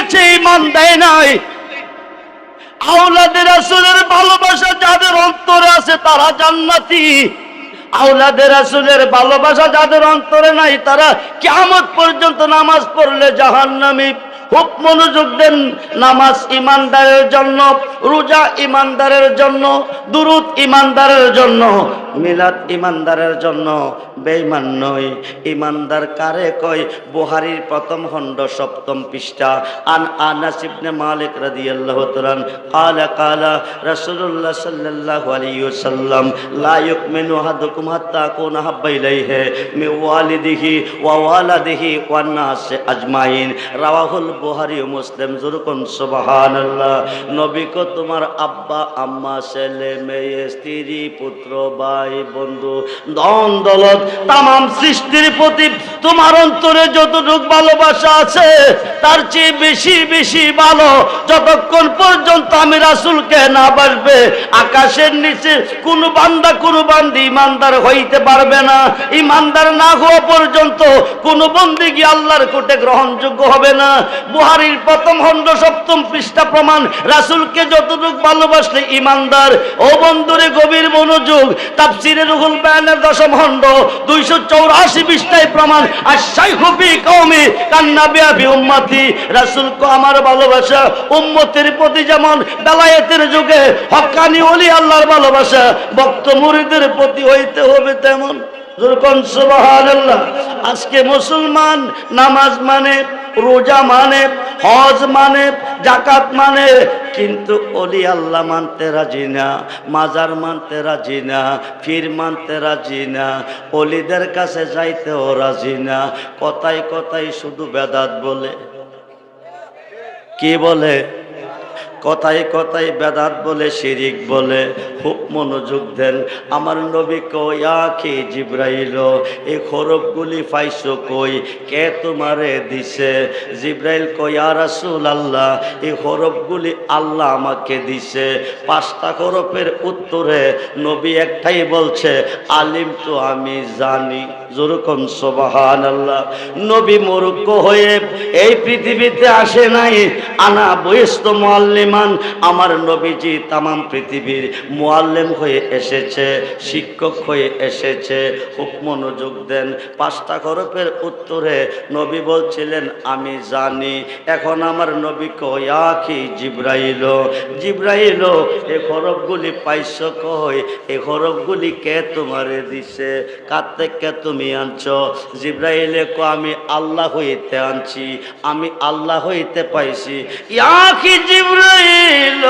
দিয়েছে, ঈমান দেয় নাই। আওলাদে রাসূলের ভালোবাসা যাদের অন্তরে আছে তারা জান্নাতি, আওলাদে রাসূলের ভালোবাসা যাদের অন্তরে নাই তারা কিয়ামত পর্যন্ত নামাজ পড়লে জাহান্নামী। খুব মনোযোগ দেন। নামাজ ইমানদারের জন্য, রোজা ইমানদারের জন্য, দুরূদ ইমানদারের জন্য, মিলাদ ইমানদারের জন্য, বেঈমান নয়। ইমানদার কারে কয়? বুখারীর প্রথম খণ্ড 7ম পৃষ্ঠা। আন আনাস ইবনে মালিক রাদিয়াল্লাহু তাআলা قال قال رسول الله صلى الله عليه وسلم لا يؤمن احدكم حتى اكون احب اليه من والده ووالده والناس اجمعين রাওয়াহুল বুখারী ও মুসলিম। যুরকুন সুবহানাল্লাহ। নবী কো তোমার আব্বা আম্মা ছেলে মেয়ে স্ত্রী পুত্র ভাই বন্ধু ধন দৌলত तमाम সৃষ্টির প্রতি তোমার অন্তরে যতটুকু ভালোবাসা আছে তার চেয়ে বেশি বেশি ভালো যতক্ষণ পর্যন্ত আমি রাসূলকে না বাসবে আকাশের নিচে কোন বান্দা কোন বান্দি ইমানদার হইতে পারবে না। ইমানদার না হওয়া পর্যন্ত কোন বন্দেগী আল্লাহর কোটে গ্রহণযোগ্য হবে না। বুখারীর প্রথম খণ্ড 7ম পৃষ্ঠা প্রমাণ। রাসূলকে যতটুকু ভালোবাসলে ইমানদার। ও বন্ধুরে গভীর মনোযোগ। তাফসীরে রুহুল বায়ানের 10ম খণ্ড 284 পৃষ্ঠায় প্রমাণ। আর শাইখু ফি কওমি কান্নাবি আবি উম্মতি। রাসূলকে আমার ভালোবাসা উম্মতের প্রতি যেমন বেলায়েতের যুগে হক্কানি ওলি আল্লাহর ভালোবাসা ভক্ত মুরিদের প্রতি হইতে হবে তেমন। যুরকুন সুবহানাল্লাহ। আজকে মুসলমান নামাজ মানে, রোজা মানে, হজ মানে, যাকাত মানে, কিন্তু ওলি আল্লাহ মানতে রাজি না, মাজার মানতে রাজি না, পীর মানতে রাজি না, ওলিদের কাছে যাইতেও রাজি না। কথায় কথায় শুধু বেদাত বলে। কি বলে? কথায় কথায় বেদাত বলে, শিরিক বলে। খুব মনোযোগ দেন। আমার নবী কয় আখি জিব্রাইল এই হরফগুলি পাইছো কই? কে তোমারে দিছে? জিব্রাইল কয় ইয়া রাসূলুল্লাহ এই হরফগুলি আল্লাহ আমাকে দিছে। 5টা হরফের উত্তরে নবী একটাই বলছে আলিম তো আমি জানি। যুরকুন সুবহানাল্লাহ। নবী মূর্খ হয়ে এই পৃথিবীতে আসে নাই। আনা বয়স্ত মুআল্লিমান। আমার নবীজি তামাম পৃথিবীর মুআল্লিম হয়ে এসেছে, শিক্ষক হয়ে এসেছে। খুব মনোযোগ দেন। 5টা হরফের উত্তরে নবী বলছিলেন আমি জানি। এখন আমার নবী কয় আখি জিব্রাইল, জিব্রাইল এই হরফগুলি পাইছো কই? এই হরফগুলি কে তোমারে দিছে? কার থেকে তুমি আনছো? জিব্রাইলে কয় আমি আল্লাহ হইতে আনছি, আমি আল্লাহ হইতে পাইছি। আখি জিব্রাইল,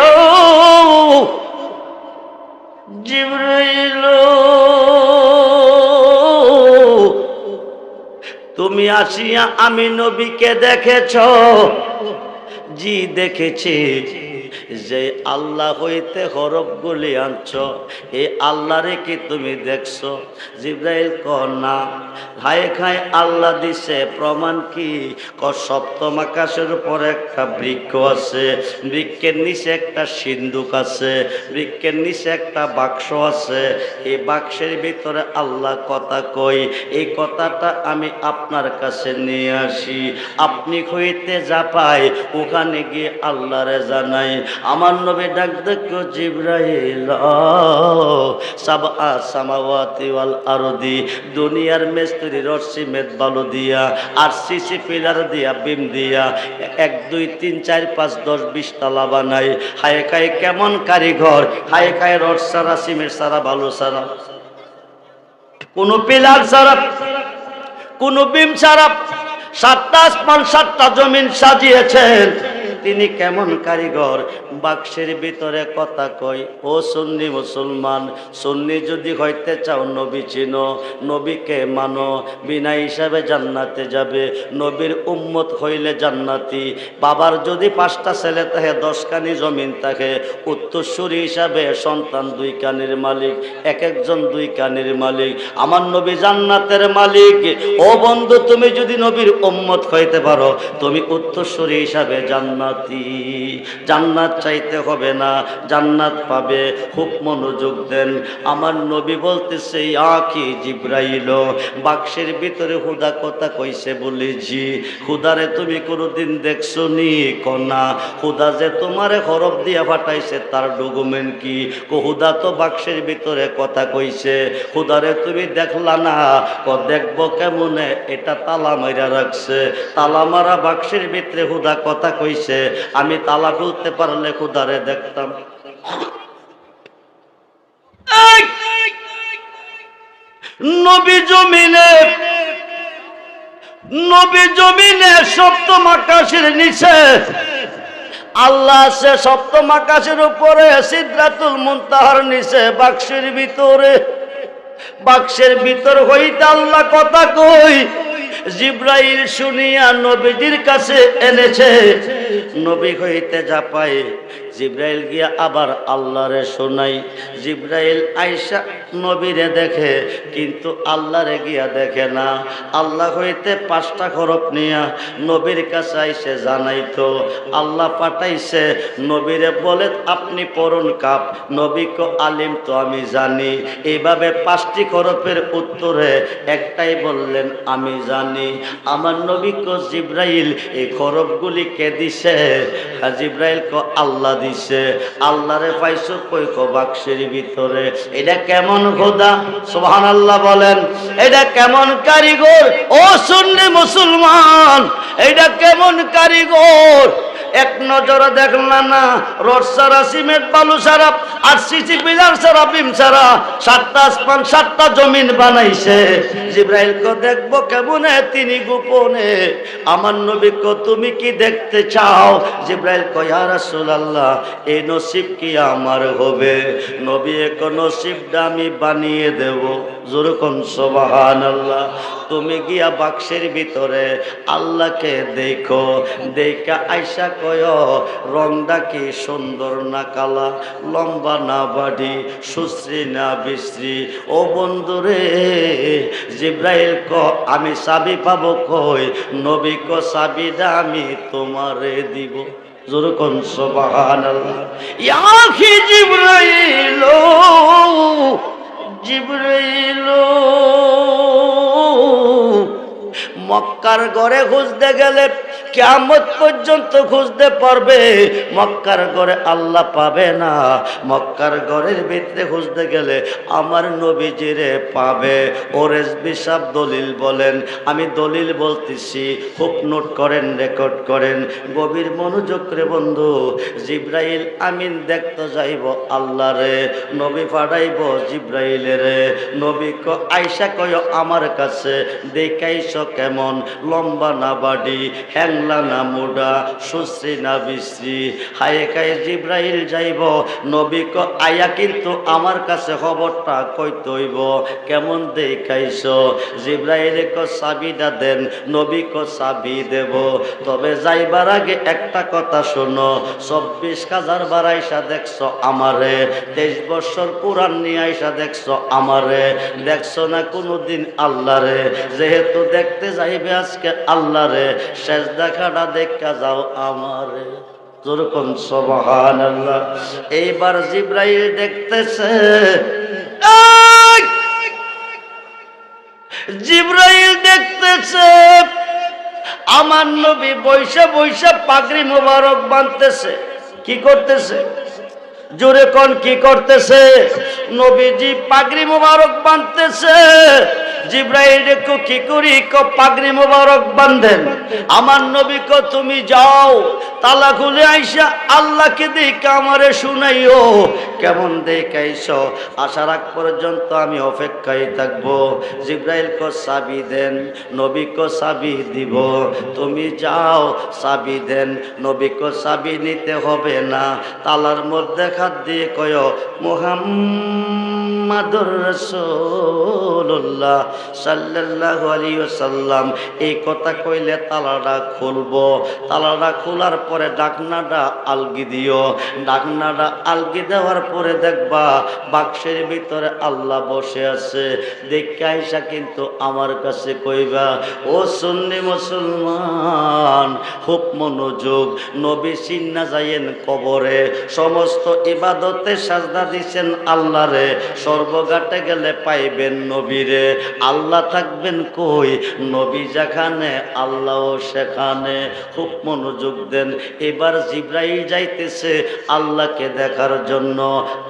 জিব্রাইল তুমি আসিয়া আমি নবীকে দেখেছো? জি দেখেছি। যে আল্লাহ হইতে হরফগুলি আনছো এই আল্লাহরে কি তুমি দেখছো? জিব্রাইল কয় না। হায় খায় আল্লাহ দিছে। প্রমাণ কি? সপ্তম আকাশের উপর একটা বৃক্ষ আছে, বৃক্ষের নিচে একটা সিন্ধুক আছে, বৃক্ষের নিচে একটা বাক্স আছে। এই বাক্সের ভিতরে আল্লাহ কথা কই। এই কথাটা আমি আপনার কাছে নিয়ে আসি। আপনি হইতে যা পাই ওখানে গিয়ে আল্লাহরে জানাই। আমার নবী ডাক দেখো জিব্রাইল সাবআ সামাওয়াতি ওয়াল আরদি। দুনিয়ার মিস্ত্রি রশি মেদ বালু দিয়া আর সিসি পিলার দিয়া বিম দিয়া 1 2 3 4 5 10 20 তালা বানাই। হায় খায় কেমন কারিগর! হায় খায় রড সারা, সিমেন্ট সারা, বালু সারা, কোন পিলার সারা, কোন বিম সারা 7টা আসমান 7টা জমিন সাজিয়েছেন। তিনি কেমন কারিগর! বাক্সের ভিতরে কথা কই। ও সুন্নি মুসলমান, সুন্নি যদি হইতে চাও নবী চিনো, নবীকে মানো, বিনা হিসাবে জান্নাতে যাবে। নবীর উম্মত হইলে জান্নাতি। বাবার যদি 5টা ছেলে থাকে, 10 কানি জমিন থাকে, উত্তরসূরি হিসাবে সন্তান 2 কানির মালিক, এক একজন 2 কানির মালিক। আমার নবী জান্নাতের মালিক। ও বন্ধু, তুমি যদি নবীর উম্মত হইতে পারো তুমি উত্তরসূরি হিসাবে জান্নাত। জান্নাতি। জান্নাত চাইতে হবে না, জান্নাত পাবে। খুব মনোযোগ দেন, আমার নবী বলতেছে আখি জিব্রাইল, বাক্সের ভিতরে হুদা কথা কইছে বলেছি, হুদারে তুমি কোনোদিন দেখছো নি? কনা হুদা যে তোমারে হরফ দিয়া ফাটাইছে তার ডকুমেন্ট কি? হুদা তো বাক্সের ভিতরে কথা কইছে, হুদারে তুমি দেখলা না? দেখবো কেমনে, এটা তালা মাইরা রাখছে। তালা মারা বাক্সের ভিতরে হুদা কথা কইছে, আমি তালা খুলতে পারলে হুদারে দেখতাম। নবী জমিনে সপ্তম আকাশের নিচে আল্লাহ আছে, সপ্তম আকাশের উপরে সিদরাতুল মুনতাহার নিচে বাক্সের ভিতরে। বাক্সের ভিতর হইতে আল্লাহ কথা কই, জিব্রাইল শুনিয়া নবীজির কাছে এনেছে। নবী হইতে যা পায় জিব্রাইল গিয়া আবার আল্লাহরে শোনাই। জিব্রাইল আইসা নবীরে দেখে, কিন্তু আল্লাহরে গিয়া দেখে না। আল্লাহ হইতে 5টা হরফ নিয়া নবীর কাছে আইসে জানাইতো আল্লাহ পাঠাইছে। নবীরে বলে আপনি পড়ুন কাপ। নবী কো আলিম তো আমি জানি। এইভাবে 5টি হরফের উত্তরে একটাই বললেন আমি জানি। আমার নবী কো জিব্রাইল এই হরফগুলি কে দিছে? জিব্রাইল কো আল্লাহ দিছে। আল্লাহরে পাইছো কই? কো বাক্সের ভিতরে। এটা কেমন খোদা? সুবহানাল্লাহ বলেন। এটা কেমন কারিগর? ও সুন্নি মুসলমান, এটা কেমন কারিগর? এক নজরে দেখলা না, রড সারা, সিমেন্ট বালু সারা, আরসিসি পিলার সারা, বিম সারা, 7টা আসমান 7টা জমিন বানাইছে। জিব্রাইল কো দেখবো কেমনে? তিনি গোপনে। আমার নবী কো তুমি কি দেখতে চাও? জিব্রাইল কো ইয়া রাসূলুল্লাহ, এই নসিব কি আমার হবে? নবী কো নসিবটা আমি বানিয়ে দেব। জোরে কোন সুবহানাল্লাহ। তুমি গিয়া বাক্সের ভিতরে আল্লাহকে দেখো, দেখা আইসা কয় রংটা কি সুন্দর না কালা, লম্বা না বাড়ি, সুশ্রী না বিশ্রী। ও বন্ধুরে, জিব্রাইল ক আমি চাবি পাবো কই? নবী ক চাবিটা আমি তোমারে দিব। জোরে কোন সুবহানাল্লাহ। ইয়া আখি জিব্রাইল, জিব্রাইল মক্কার ঘরে খুঁজতে গেলে কিয়ামত পর্যন্ত খুঁজতে পারবে, মক্কার ঘরে আল্লাহ পাবে না। মক্কার ঘরের ভিতরে খুঁজতে গেলে আমার নবীজিরে পাবে। ওরেস বিশাব দলিল বলেন, আমি দলিল বলতেছি, খুব নোট করেন, রেকর্ড করেন, গভীর মনোযোগ করে বন্ধু। জিব্রাইল আমিন দেখতে যাইব আল্লাহ রে, নবী পাঠাইব জিব্রাইলে রে। নবী ক আইসা কয় আমার কাছে, দেখাইছ কেমন, লম্বা না বাড়ি, হ্যাংলা না মোডা, সুশ্রী না বিশ্রী। হায় খায় জিব্রাইল যাইব, নবী ক আয়া কিন্তু আমার কাছে খবরটা কইতে হইব কেমন দেখাইছ। জিব্রাইল ক চাবিটা দেন। নবী ক চাবি দেব, তবে যাইবার আগে একটা কথা শোনো। 24,000 বার আইসা দেখছ আমারে, 23 বছর পুরান নিয়ে আইসা দেখছ আমারে, দেখছ না কোনোদিন আল্লাহরে। যেহেতু দেখতে যাইবে আজকে আল্লাহরে, শেষ দেখাটা দেখা যাও আমারে। যেরকম সুবহানাল্লাহ। এইবার জিব্রাইল দেখতেছে, জিব্রাইল দেখতেছে আমার নবী বৈশা বৈশা পাগড়ি মোবারক বাঁধতেছে। কি করতেছে? জোরে কোন কি করতেছে? নবীজি পাগড়ি মোবারক বাঁধতেছে। জিব্রাইল দেখো কি করি? পাগড়ি মোবারক বাঁধেন। আমার নবী কো তুমি যাও, তালা খুলে আইসা আল্লাহকে দেখে আমারে শুনাইও কেমন দেখাইছো। আসার আগ পর্যন্ত আমি অপেক্ষায় থাকবো। জিব্রাইল কো চাবি দেন। নবী কো চাবি দিব। তুমি যাও, চাবি দেন। নবী কো চাবি নিতে হবে না, তালার মধ্যে হাত দিয়ে কয় মুহাম্মদ মুহাম্মাদুর রাসূলুল্লাহ সাল্লাল্লাহু আলাইহি ওয়াসাল্লাম। এই কথা কইলে তালাটা খুলবো, তালাটা খোলার পরে ডাকনাটা আলগি দিও। ডাকনাটা আলগি দেওয়ার পরে দেখবা বাক্সের ভিতরে আল্লাহ বসে আছে। দেখে আইসা কিন্তু আমার কাছে কইবা, ও সুন্নি মুসলমান, খুব মনোযোগ, নবী সিন্না যাইয়েন কবরে, সমস্ত ইবাদতে সাজদা দিছেন আল্লাহরে, সর্বঘাটে গেলে পাইবেন নবীরে। আল্লাহ থাকবেন কই? নবী যেখানে আল্লাহও সেখানে। খুব মনোযোগ দেন। এবার জিব্রাইল যাইতেছে আল্লাহকে দেখার জন্য।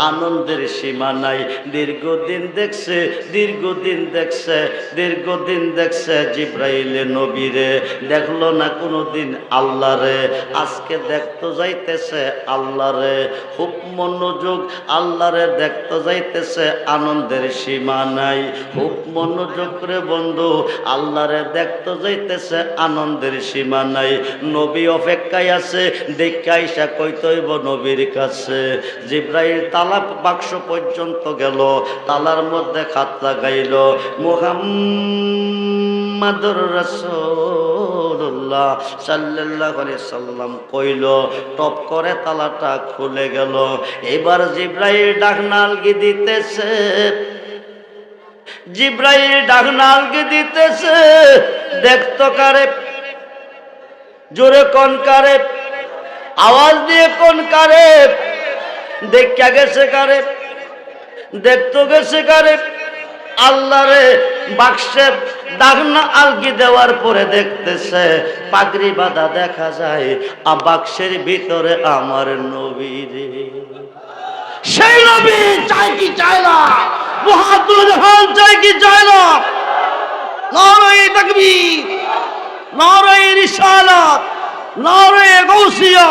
আনন্দের সীমা নাই। দীর্ঘদিন দেখছে, দীর্ঘদিন দেখছে, দীর্ঘদিন দেখছে জিব্রাইলে নবীরে, দেখলো না কোনোদিন আল্লাহরে। আজকে দেখতে যাইতেছে আল্লাহরে। খুব মনোযোগ, আল্লাহরে দেখতে যাইতেছে, আনন্দের সীমা নাই। খুব মনোযোগ রে বন্ধু, আল্লাহরে দেখতে যাইতেছে, আনন্দের সীমা নাই। নবী অপেক্ষায় আছে, দেখে আইসা কইতে হইব নবীর কাছে। জিব্রাইল তালা বাক্স পর্যন্ত গেল, তালার মধ্যে খাত লাগাইল, মুহাম্মাদুর রাসূলুল্লাহ সাল্লাল্লাহু আলাইহি সাল্লাম কইল, টপ করে তালাটা খুলে গেল। এবার জিব্রাইল ডাকনা আলগি দিতেছে, জিব্রাইল ডাকনা আলগি দিতেছে। দেখতো কারে? জোরে কোন কারে? আওয়াজ দিয়ে কোন কারে? দেখা গেছে কারে? দেখতো গেছে কারে? আল্লাহরে। বাক্সের ডাকনা আলগি দেওয়ার পরে দেখতেছে পাগড়ি বাঁধা দেখা যায়, বাক্সের ভিতরে আমার নবী রে। সেই নবী চাই কি চাই না? মুহাম্মদুর রাসূল চাই কি চাই না? নারায়ে তাকবীর, নারায়ে রিসালাত, নারায়ে গাউসিয়া,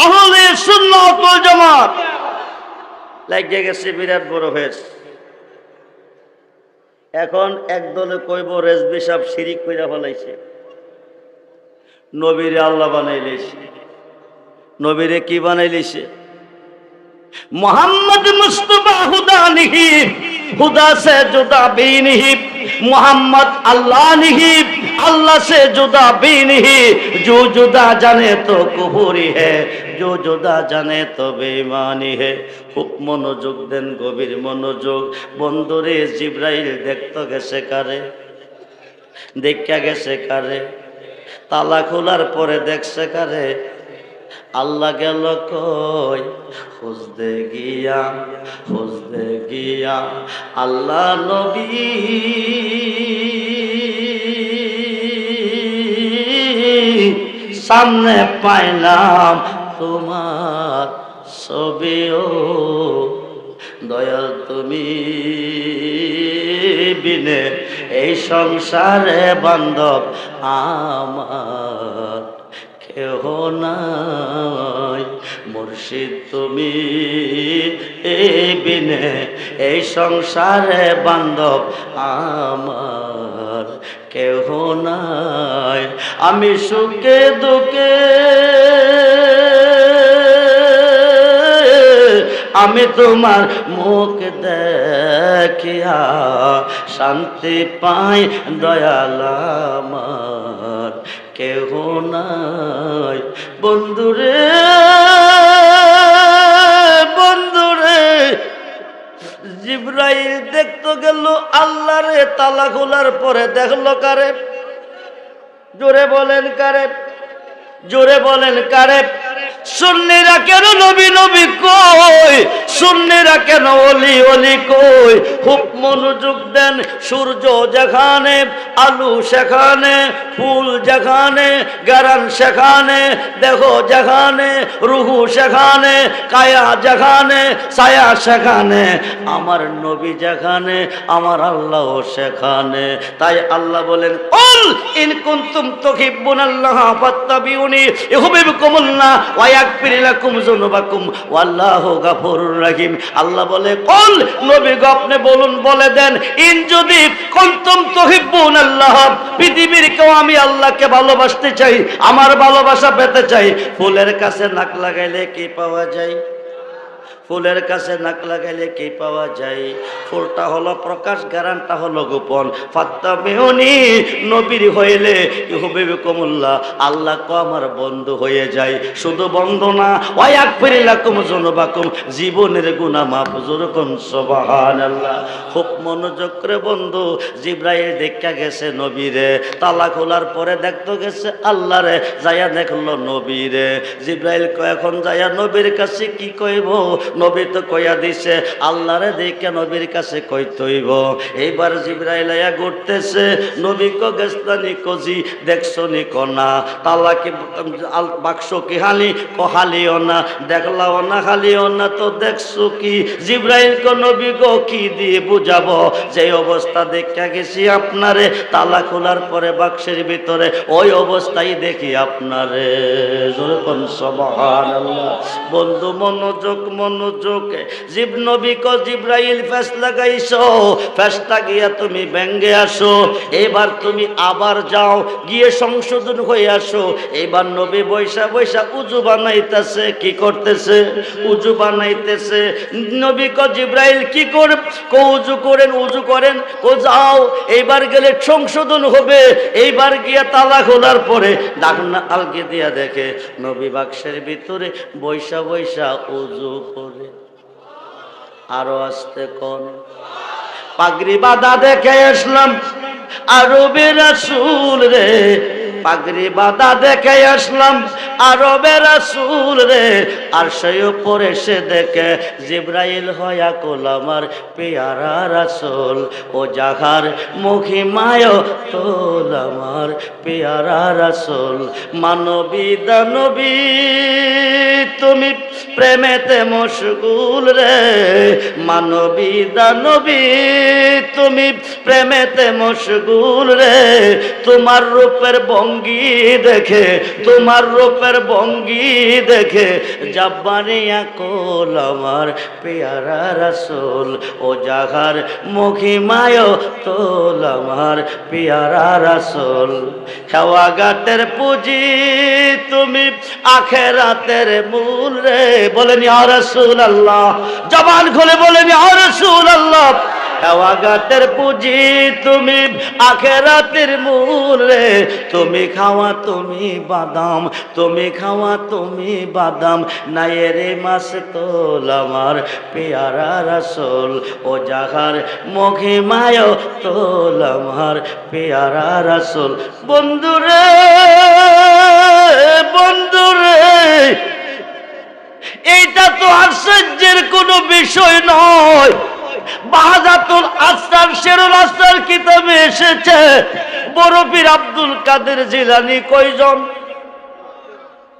আহলে সুন্নাত ওয়াল জামাত। লাগে গেছে বিরাট বড় হয়েছে। এখন একদলে কইব রেজবি সাহেব শিরিক কইরা ফেলাইছে, নবীরে আল্লাহ বানাইলেছে। নবীরে কি বানাইলেছে? मोहम्मद मुस्तफा खुदा नहीं, खुदा से जुदा भी नहीं, मोहम्मद अल्लाह नहीं, अल्लाह से जुदा भी नहीं। जो जुदा जाने तो कुफरी है, जो जुदा जाने तो बेईमानी है। খুব মনোযোগ দেন, গভীর মনোযোগ। বন্ধুরে জিব্রাইল দেখতে গেছে কারে? দেখা গেছে কারে? তালা খোলার পরে দেখছে কারে? আল্লাহ গেল কই? খুঁজতে গিয়া, খুঁজতে গিয়া আল্লাহ নবী সামনে পাইলাম তোমার ছবিও। দয়াল তুমি বিনে এই সংসারে বান্ধব আমার কেহ নাই। মুর্শিদ তুমি বিনে এই সংসারে বান্ধব আমার কেহ নাই। আমি সুখে দুঃখে, আমি তোমার মুখ দেখিয়া শান্তি পাই, দয়াল আমার কেহ নাই। বন্ধুরে, বন্ধুরে, জিব্রাইল দেখতে গেল আল্লাহরে। তালা খোলার পরে দেখলো কারে? জোরে বলেন কারে? জোরে বলেন কারে? সুন্নিরা কেন নবী নবী কই? সুন্নিরা কেন ওলি ওলি কই? খুব মনোযোগ দেন। সূর্য যেখানে, আলু সেখানে, ফুল যেখানে, গারান সেখানে, দেখো যেখানে, রুহু সেখানে, কায়া যেখানে, ছায়া সেখানে, আমার নবী যেখানে, আমার আল্লাহ সেখানে। তাই আল্লাহ বলেন, কুল ইন কুনতুম তুহিব্বুনাল্লাহা ফাত্তাবিউনি ইউহিব্বুকুমুল্লাহ ওয়া ইয়াগফির লাকুম যুনুবাকুম ওয়াল্লাহু গাফুরুর রহিম। আল্লাহ বলে, কুল নবী গো আপনি বলুন, বলে দেন, ইন যদি কুনতুম তুহিব্বুনাল্লাহ, পৃথিবীর কেউ আমি আল্লাহকে ভালোবাসতে চাই, আমার ভালোবাসা পেতে চাই। ফুলের কাছে নাক লাগাইলে কি পাওয়া যায়? ফুলের কাছে নাক লাগাইলে কি পাওয়া যায়? ফুলটা হলো প্রকাশ, গারানটা হলো গোপন। ফাত্তাবিউনি, নবীর হইলে ইউহিব্বুকুমুল্লাহ, আল্লাহ কো আমার বন্ধু হয়ে যায়। শুধু বন্ধু না, ওয়া ইয়াগফির লাকুম যুনুবাকুম, জীবনের গুনাহ মাফ। যুরকুম সুবহানাল্লাহ। খুব মনোযোগ করে বন্ধু, জিবরাইল দেখা গেছে নবীরে, তালা খোলার পরে দেখতে গেছে আল্লাহরে, যাইয়া দেখলো নবীরে। জিবরাইল এখন যাইয়া নবীর কাছে কি কইব? নবী তো কইয়া দিছে, আল্লাহরে দেখে নবীর কাছে কইতইব। এইবার জিবরাইল আয়া ঘুরতেছে, নবী কো গেছতানি কজি, দেখছো নি কোনা? তালা কি বাক্স কি হালি? কো হালিও না। দেখলাও না, হালিও না, তো দেখছো কি? জিবরাইল কো নবী গো কি দিয়ে বুঝাবো, যে অবস্থা দেখা গেছি আপনারে, তালা খোলার পরে বাক্সের ভিতরে ওই অবস্থায় দেখি আপনারে। যখন সুবহানাল্লাহ। বন্ধু মনোযোগ, মনোযোগ। নবী কো জিবরাইল ফেস লাগাইছো, ফেসটা গিয়া তুমি ব্যাঙ্গে আসো। এবার তুমি আবার যাও, গিয়ে সংশোধন হয়ে আসো। এবার নবী বৈশা বৈশা উজু বানাইতেছে। কি করতেছে? উজু বানাইতেছে। নবী কো জিবরাইল কি করে? কো উজু করেন, উজু করেন। কো যাও, এইবার গেলে সংশোধন হবে। এইবার গিয়া তালা খোলার পরে ডাকনা আলগে দিয়া দেখে নবী বাক্সের ভিতরে বৈশা বৈশা উজু করে। আরো আসতে কোন? পাগড়ি বাঁধা দেখে আসলাম আরবের রাসূল রে, পাগড়ি বাঁধা দেখে আসলাম আরবের রাসূল রে। আর সেই উপরে সে দেখে জিবরাইল হয়া কোল আমার পেয়ারা রাসূল। ও জাহার মহিমায় তোল আমার পেয়ারা রাসূল। মানবী দানবী তুমি প্রেমেতে মশগুল রে, মানবী দানবী তুমি প্রেমেতে মশগুল রে। তোমার রূপের ভঙ্গি দেখে, তোমার রূপের ভঙ্গি দেখে জাব্বারিয়া কোল আমার পেয়ারা রাসূল। ও জাগার মহিমায় তোল আমার পেয়ারা রাসূল। হেওয়াঘাটের পুঁজি তুমি আখেরাতের মূল রে। বলেন ইয়া রাসূলুল্লাহ, জবান খুলে বলেন ইয়া রাসূলুল্লাহ। হেওয়াঘাটের পুঁজি তুমি আখেরাতের মূল রে। তুমি খাওয়া তুমি বাদাম, তুমি খাওয়া তুমি বাদাম। নাইরে মাস তোল আমার পেয়ারা রাসূল। ও জাহার মহিমায় তোল আমার পেয়ারা রাসূল। বন্ধুরে, বন্ধুরে, এইটা তো আশ্চর্যের কোনো বিষয় নয়। বাহাজাতুল আসরার শেরুল আসরার কিতাবে এসেছে, বড় পীর আব্দুল কাদের জিলানী কয়জন?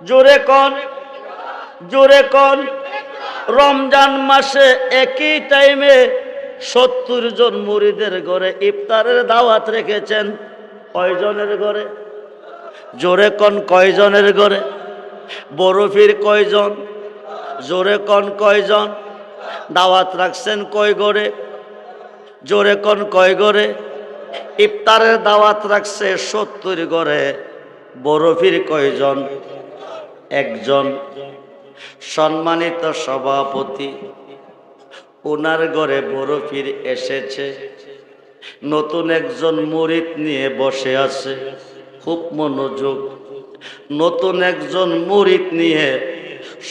জোরে কোন, জোরে কোন। রমজান মাসে একই টাইমে 70 জন মুরিদের ঘরে ইফতারের দাওয়াত রেখেছেন। কয়জনের ঘরে? জোরে কোন, কয়জনের ঘরে? বড় পীর কয়জন? জোরে কোন, কয়জন? দাওয়াত রাখছেন কয় ঘরে? জোরে কোন, কয় ঘরে? ইফতারের দাওয়াত রাখছে 70 ঘরে। বড় পীর কয়জন? একজন। সম্মানিত সভাপতি, ওনার ঘরে বড় পীর এসেছে, নতুন একজন মুরিদ নিয়ে বসে আছে। খুব মনোযোগ। নতুন একজন মুরিদ নিয়ে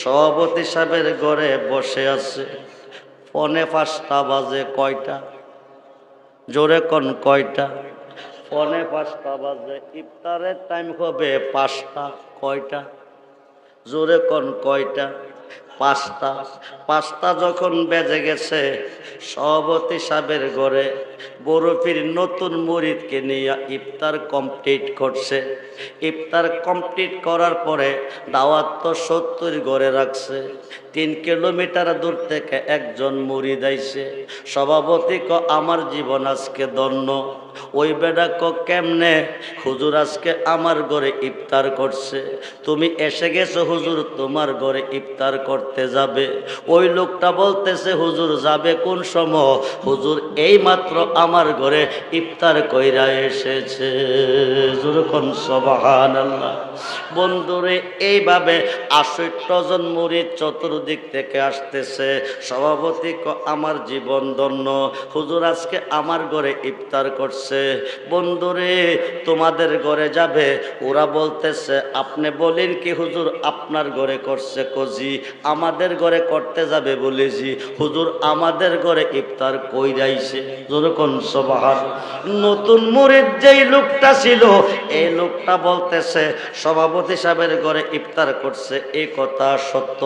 সভাপতি সাহেবের ঘরে বসে আছে। 4:45 বাজে। কয়টা? জোরে কোন, কয়টা? 4:45 বাজে। ইফতারের টাইম হবে 5টা। কয়টা? জোরে কোন, কয়টা? 5টা। 5টা যখন বেজে গেছে, সভাপতি সাহেবের ঘরে বড় পীর নতুন মুরিদকে নিয়ে ইফতার কমপ্লিট করছে। ইফতার কমপ্লিট করার পরে দাওয়াত তো 70 ঘরে রাখছে। 3 কিলোমিটার দূর থেকে একজন মুরিদ আইছে। সভাপতি ক আমার জীবন আজকে ধন্য। ওই বেটা ক কেমনে? হুজুর আজকে আমার ঘরে ইফতার করছে, তুমি এসে গেছো হুজুর তোমার ঘরে ইফতার করতে যাবে। ওই লোকটা বলতেছে হুজুর যাবে কোন সময়? হুজুর এই মাত্র আমার ঘরে ইফতার কইরা এসেছে। যেরকম সুবহানাল্লাহ। বন্ধুরে এইভাবে 68 জন মুরিদ চতুর্দিক থেকে আসতেছে। সভাপতি আমার জীবন ধন্য, হুজুর আজকে আমার ঘরে ইফতার করছে। বন্ধুরে তোমাদের ঘরে যাবে, ওরা বলতেছে আপনি বলেন কি হুজুর আপনার ঘরে করছে? কজি আমাদের ঘরে করতে যাবে বলেছি হুজুর, আমাদের ঘরে ইফতার কইরাইছে। যেরকম সুবহান। নতুন মুরিদ যেই লোকটা ছিল, এই লোকটা বলতেছে সভাপতি সাহেবের ঘরে ইফতার করছে, এই কথা সত্য।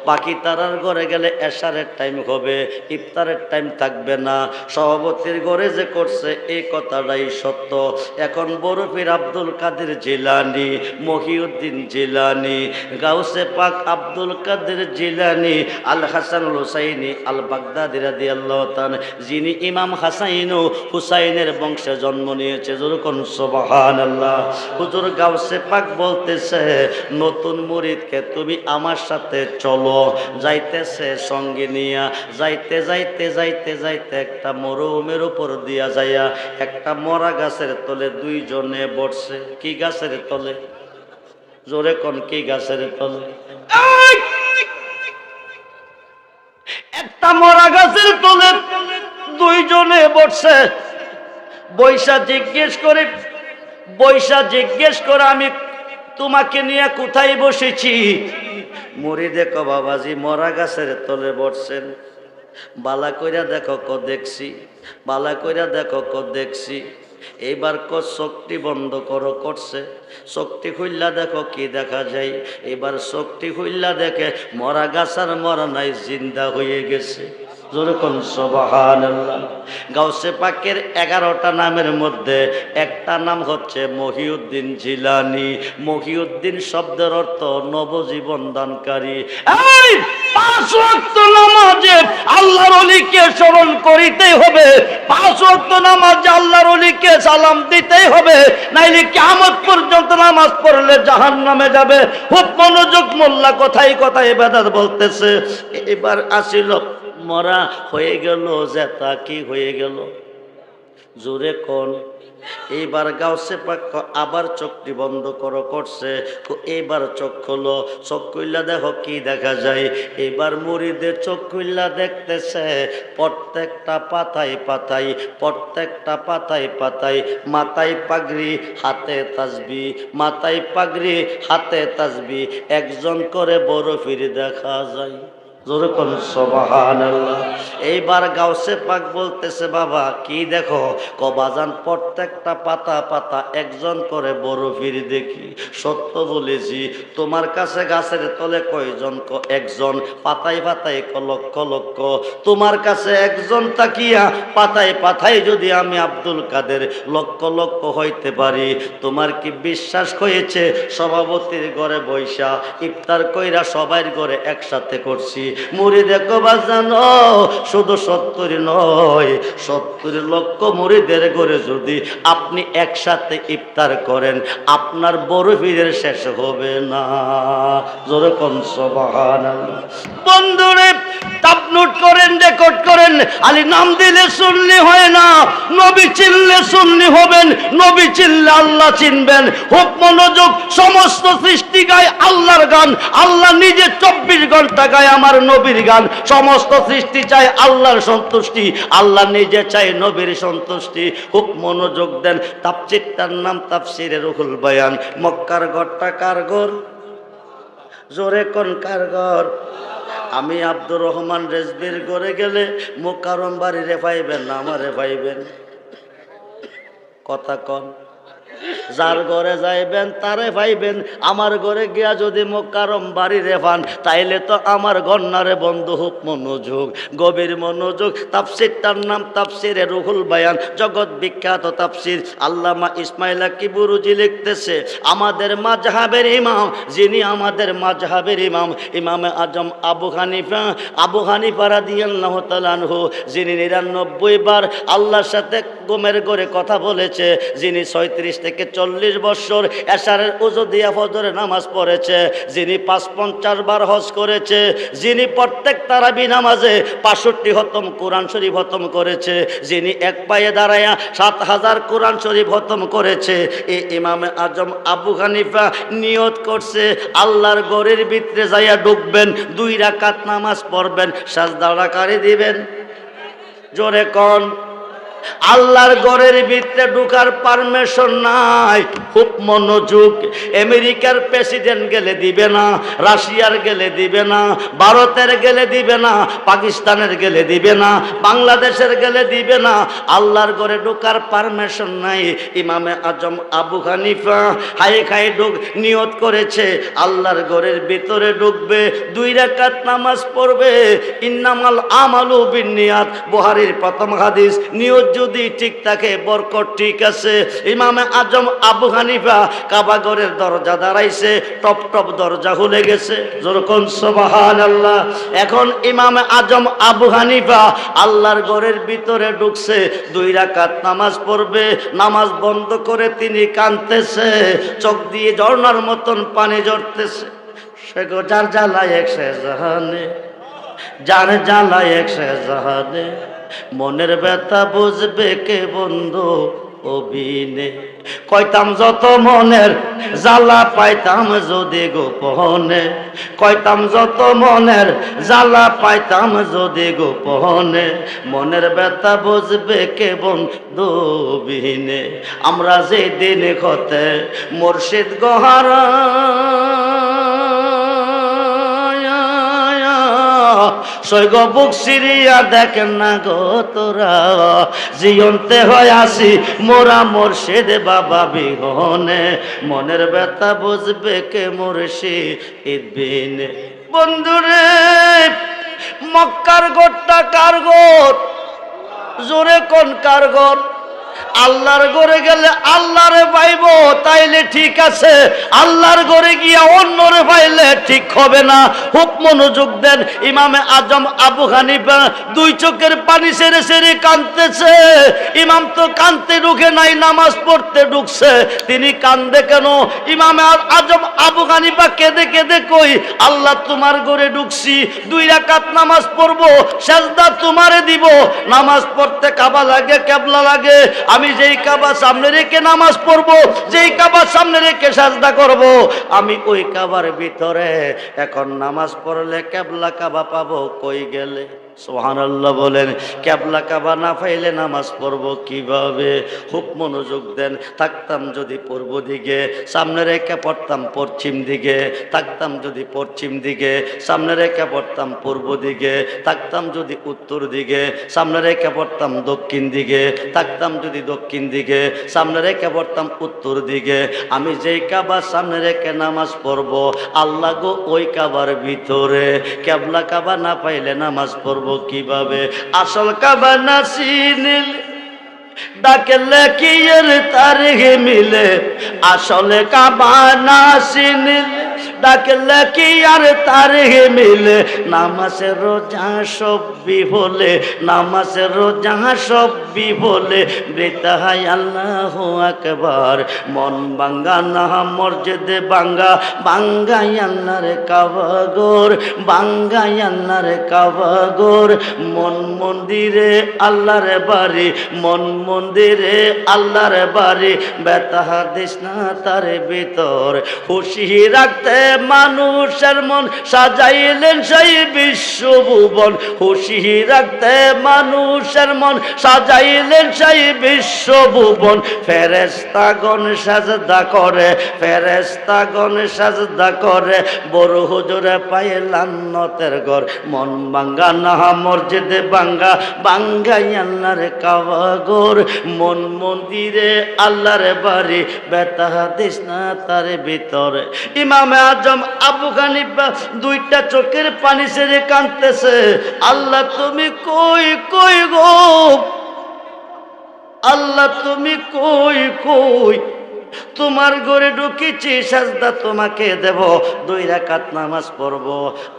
বাকি তারার ঘরে গেলে এশারের টাইম হবে, ইফতারের টাইম থাকবে না। সভাপতির ঘরে যে করছে এই কথাটাই সত্য। এখন বরফির আব্দুল কাদের জিলানী, মহিউদ্দিন জিলানী, গাউসে পাক আব্দুল কাদের জিলানী, আল হাসানুল হুসাইনি আল বাগদাদি রাদিয়াল্লাহু তাআলা, যিনি ইমাম হাসাইন ও হুসাইনের বংশে জন্ম নিয়েছে। যেরকম সুবহানাল্লাহ। হুজুর গাউসে পাক বলতেছে নতুন মুরিদকে তুমি আমার সাথে চলো। যাইতেছে সঙ্গে নিয়া, যাইতে যাইতে যাইতে যাইতে একটা মরুভূমির উপর দিয়া যাইয়া একটা মরা গাছের তলে দুইজনে বসছে। কি গাছের তলে? জোরে কোন কি গাছের তলে? একটা মরা গাছের তলে দুইজনে বসছে। বৈশা জিজ্ঞেস করে আমি তোমাকে নিয়ে কোথায় বসেছি? মুরিদে কয় বাবাজি মরা গাছের তলে বসছেন। বালা কইরা দেখো ক দেখছি, বালা কইরা দেখো ক দেখছি। এইবার চোখটি বন্ধ করো করছে, চোখটি খুললা দেখো কি দেখা যায়। এবার চোখটি খুললা দেখে মরা গাছ আর মরা নাই, জিন্দা হয়ে গেছে। যেরকম সুবহানাল্লাহ। গাউসে পাকের 11টা নামের মধ্যে একটা নাম হচ্ছে মহিউদ্দিন জিলানী। মহিউদ্দিন শব্দের অর্থ নবজীবন দানকারী। এই 5 ওয়াক্ত নামাজে আল্লাহর ওলিকে স্মরণ করিতেই হবে, 5 ওয়াক্ত নামাজে আল্লাহর ওলিকে সালাম দিতেই হবে, নাইলে কিয়ামত পর্যন্ত নামাজ পড়লে জাহান্নামে যাবে। খুব মনোযোগ, মোল্লা কথাই কথাই বেদাত বলতেছে। এবার আসিল মরা হয়ে গেল, জেতা কি হয়ে গেল? জোরে কোন। এইবার গাউসে পাক আবার চোখটি বন্ধ করো করছে। এইবার চোখ খোলো, চোখ খুললা দেখো কি দেখা যায়। এবার মুরিদের চোখ খুললা দেখতেছে প্রত্যেকটা পাতায় পাতায়, প্রত্যেকটা পাতায় পাতায় মাথায় পাগড়ি হাতে তাসবি, মাথায় পাগড়ি হাতে তাসবি, একজন করে বরফির দেখা যায়। যেরকম সুবহানাল্লাহ। এইবার গাউসে পাক বলতেছে বাবা কি দেখো? কবাজান প্রত্যেকটা পাতা পাতা একজন করে বরফির দেখি। সত্য বলেছি, তোমার কাছে গাছের তলে কয়জন? একজন। পাতায় পাতায় লক্ষ লক্ষ। তোমার কাছে একজন তাকিয়া পাতায় পাতায় যদি আমি আব্দুল কাদের লক্ষ লক্ষ হইতে পারি, তোমার কি বিশ্বাস হয়েছে? সভাপতির ঘরে বৈশা ইফতার কইরা সবার ঘরে একসাথে করছি। মুরিদ কবা জানো শুধু 70 নয়, 70 লক্ষ মুরিদের ঘরে যদি আপনি একসাথে ইফতার করেন, আপনার বরফিরের শেষ হবে না। যেরকম সুবহানাল্লাহ। বন্ধুরে তাপনুট করেন, রেকর্ড করেন। আলী নাম দিলে সুন্নি হয় না, নবী চিনলে সুন্নি হবেন, নবী চিনলে আল্লাহ চিনবেন। খুব মনোযোগ। সমস্ত সৃষ্টি গায় আল্লাহর গান, আল্লাহ নিজে 24 ঘন্টা গায় আমার নবীর গান। সমস্ত সৃষ্টি চায় আল্লাহর সন্তুষ্টি, আল্লাহ নিজে চায় নবীর সন্তুষ্টি। খুব মনোযোগ দেন। তাফসীরটার নাম তাফসীরে রুহুল বয়ান। মক্কার ঘরটা কার ঘর? জোরে কোন কার ঘর? আমি আব্দুর রহমান রেজবির ঘরে গেলে মোকারম বাড়িরে পাইবেন না আমারে পাইবেন? কথা কন। যার ঘরে যাইবেন তারে পাইবেন। আমার ঘরে গিয়া যদি মোকারম বাড়িরে পান, তাইলে তো আমার গন্নারে বন্ধু। খুব মনোযোগ, গভীর মনোযোগ। তাফসীরটার নাম তাফসীরে রুহুল বয়ান, জগৎ বিখ্যাত তাফসীর। আল্লামা ইসমাইল কিবুরুজি লিখতেছে আমাদের মাযহাবের ইমাম, যিনি আমাদের মাযহাবের ইমাম, ইমামে আজম আবু হানিফা রাদিয়াল্লাহু তাআলা আনহু, যিনি 99 বার আল্লাহর সাথে ঘুমের ঘরে কথা বলেছে, যিনি 36 থেকে 40 বছর এশারের ওযু দিয়া ফজরে নামাজ পড়েছে, যিনি ৫৫০ বার হজ করেছে, যিনি প্রত্যেক তারাবি নামাজে ৬৫ খতম কোরআন শরীফ খতম করেছে, যিনি এক পায়ে দাঁড়ায়া ৭,০০০ কোরআন শরীফ খতম করেছে, এই ইমামে আজম আবু হানিফা নিয়ত করছে আল্লাহর ঘরের ভিতরে যাইয়া ঢুকবেন, 2 রাকাত নামাজ পড়বেন, সাজদা কারে দিবেন? জোরে কোন। আল্লাহর ঘরের ভিতরে ঢুকার পারমিশন নাই। খুব মনোযোগ। আমেরিকার প্রেসিডেন্ট গেলে দিবে না, রাশিয়ার গেলে দিবে না, ভারতের গেলে দিবে না, পাকিস্তানের গেলে দিবে না, বাংলাদেশের গেলে দিবে না। আল্লাহর ঘরে ঢুকার পারমিশন নাই। ইমামে আজম আবু হানিফা হাই খাই নিয়ত করেছে আল্লাহর ঘরের ভিতরে ঢুকবে, 2 রাকাত নামাজ পড়বে। ইন্নামাল আমালু বিন্নিয়াত, বুখারীর প্রথম হাদিস। নিয়ত যদি ঠিক থাকে বরকত ঠিক আছে। ইমামে আজম আবু হানিফা কাবা ঘরের দরজা দাঁড়াইছে, টপ টপ দরজা খুলে গেছে, যেরকম সুবহানাল্লাহ। এখন ইমামে আজম আবু হানিফা আল্লাহর ঘরের ভিতরে ঢুকছে, 2 রাকাত নামাজ পড়বে। নামাজ বন্ধ করে তিনি কাঁদতেছে, চোখ দিয়ে ঝর্ণার মতন পানি ঝরতেছে। সে গো যার জ্বালায় এক সে জাহানে, যার জ্বালায় এক সে জাহানে, মনের ব্যথা বুঝবে কে বন্ধু অবিনে। কইতাম যত মনের জ্বালা পাইতাম যদি গোপনে, কইতাম যত মনের জ্বালা পাইতাম যদি গোপনে, মনের ব্যথা বুঝবে কে বন্ধু অবিনে। আমরা যে দিন হতে মুর্শিদ গোহারা সৈগ বুক সিরিয়া দেখেন না গো তোরা, জিয়ন্তে হয় আসি মোরা মুর্শিদ বাবা বিহনে, মনের ব্যথা বুঝবে কে মুর্শিদ বিনে। বন্ধুরে, মক্কার গোটটা কার গোট? জোরে কোন কার গোট? আল্লাহর ঘরে গেলে আল্লাহরে পাইব তাইলে ঠিক আছে, আল্লাহর ঘরে গিয়া অন্যরে পাইলে ঠিক হবে না। খুব মনোযোগ দেন। ইমামে আজম আবু হানিফা 2 চোখের পানি ছেড়ে ছেড়ে কাঁদতেছে। ইমাম তো কাঁদতে ঢুকে নাই, নামাজ পড়তে ঢুকছে। তিনি কান্দে কেন? ইমামে আজম আবু হানিফা কেঁদে কেঁদে কই, আল্লাহ তোমার ঘরে ঢুকছি, 2 রাকাত নামাজ পড়বো, সাজদা তোমারে দিব। নামাজ পড়তে কাবা লাগে, কেবলা লাগে। আমি যেই কাবা সামনে রেখে নামাজ পড়বো, যেই কাবা সামনে রেখে সাজদা করব, আমি ওই কাবার ভিতরে। এখন নামাজ পড়লে কেবলা কাবা পাবো কই গেলে? সুবহানাল্লাহ বলেন। কেবলা কাবা না পাইলে নামাজ পড়বো কিভাবে? খুব মনোযোগ দেন। থাকতাম যদি পূর্ব দিকে, সামনে রেখে পড়তাম পশ্চিম দিকে। থাকতাম যদি পশ্চিম দিকে, সামনে রেখে পড়তাম পূর্ব দিকে। থাকতাম যদি উত্তর দিকে, সামনে রেখে পড়তাম দক্ষিণ দিকে। থাকতাম যদি দক্ষিণ দিকে, সামনে রেখে পড়তাম উত্তর দিকে। আমি যেই কাবার সামনে রেখে নামাজ পড়বো, আল্লাহ গো ওই কাবার ভিতরে। কেবলা কাবা না পাইলে নামাজ পড়বো কিভাবে? আসল কাবা না চিনিল ডাকলে কি এর তারিখে মিলে? আসলে কাবা না চিনিল ডাকলে কি আর তারিখে মিলে? নামাজের রোজা সব বিফলে, নামাজের রোজা সব বিফলে। বৃতাহাই আল্লাহু আকবার, মন বাঙ্গা না মসজিদে বাঙ্গা, বাঙ্গাই আল্লাহর কাবাগর, বাঙ্গাই আল্লাহর কাবাগর। মন মন্দিরে আল্লাহর বাড়ি, মন মন্দিরে আল্লাহর বাড়ি। বেতাহা দিস না তার ভিতর, খুশি রাখতে মানুষের মন সাজাইলেন সেই বিশ্বভুবন। খুশি রাখতে মানুষের মন সাজাইলেন সেই বিশ্বভুবন। ফেরেশতাগণ সাজদা করে, ফেরেশতাগণ সাজদা করে। বড় হুজুরে পায় লান্নতের ঘর, মন বাঙ্গা না মসজিদে বাঙ্গা, বাঙ্গাই আল্লাহর কাবাগর। মন মন্দিরে আল্লাহর বাড়ি, বেতাহা দিস না তার ভিতরে। ইমামে আজম আবু হানিফা 2টা চোখের পানি ছেড়ে কাঁদতেছে, আল্লাহ তুমি কই কই গো, আল্লাহ তুমি কই কই? তোমার ঘরে ঢুকেছি, সাজদা তোমাকে দেব, 2 রাকাত নামাজ পড়ব।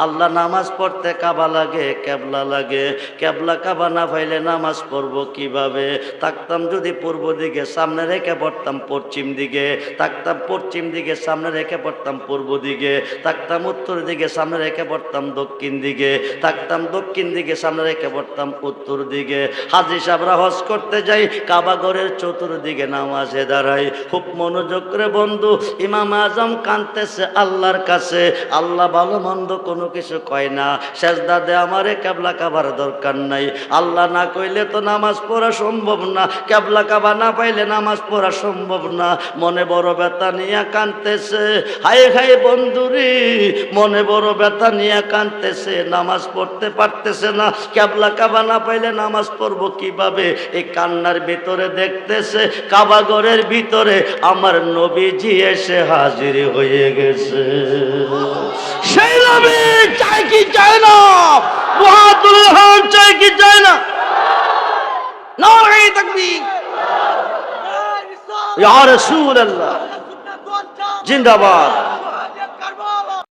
আল্লাহ, নামাজ পড়তে কাবা লাগে, কেবলা লাগে, কেবলা কাবা না পাইলে নামাজ পড়ব কিভাবে? থাকতাম যদি পূর্ব দিকে সামনে রেখে পড়তাম পশ্চিম দিকে, থাকতাম পশ্চিম দিকে সামনে রেখে পড়তাম পূর্ব দিকে, থাকতাম উত্তর দিকে সামনে রেখে পড়তাম দক্ষিণ দিকে, থাকতাম দক্ষিণ দিকে সামনে রেখে পড়তাম উত্তর দিকে। হাজী সাহেবরা হজ করতে যাই, কাবা ঘরের চতুর্দিকে নামাজে দাঁড়াই। খুব মনোযোগ করে বন্ধু, ইমাম আজম কাঁদতেছে আল্লাহর কাছে। আল্লাহ ভালো মন্দ কোনো কিছু কয় না, সেজদা দে আমারে, কেবলা কাবার দরকার নাই। আল্লাহ না কইলে তো নামাজ পড়া সম্ভব না, কেবলা কাবা না পাইলে নামাজ পড়া সম্ভব না। মনে বড় ব্যথা নিয়ে কাঁদতেছে, হায় হায় বন্ধুরি, মনে বড় ব্যথা নিয়ে কাঁদতেছে, নামাজ পড়তে পারতেছে না, কেবলা কাবা না পাইলে নামাজ পড়বো কিভাবে? এই কান্নার ভিতরে দেখতেছে কাবা ঘরের ভিতরে আমার নবীজি এসে হাজির হয়ে গেছে। সেই নবী চাই কি চায় না? বাহাদুর খান চাই কি চায় না? নারে তাকবীর, ইয়া রাসূলুল্লাহ জিন্দাবাদ।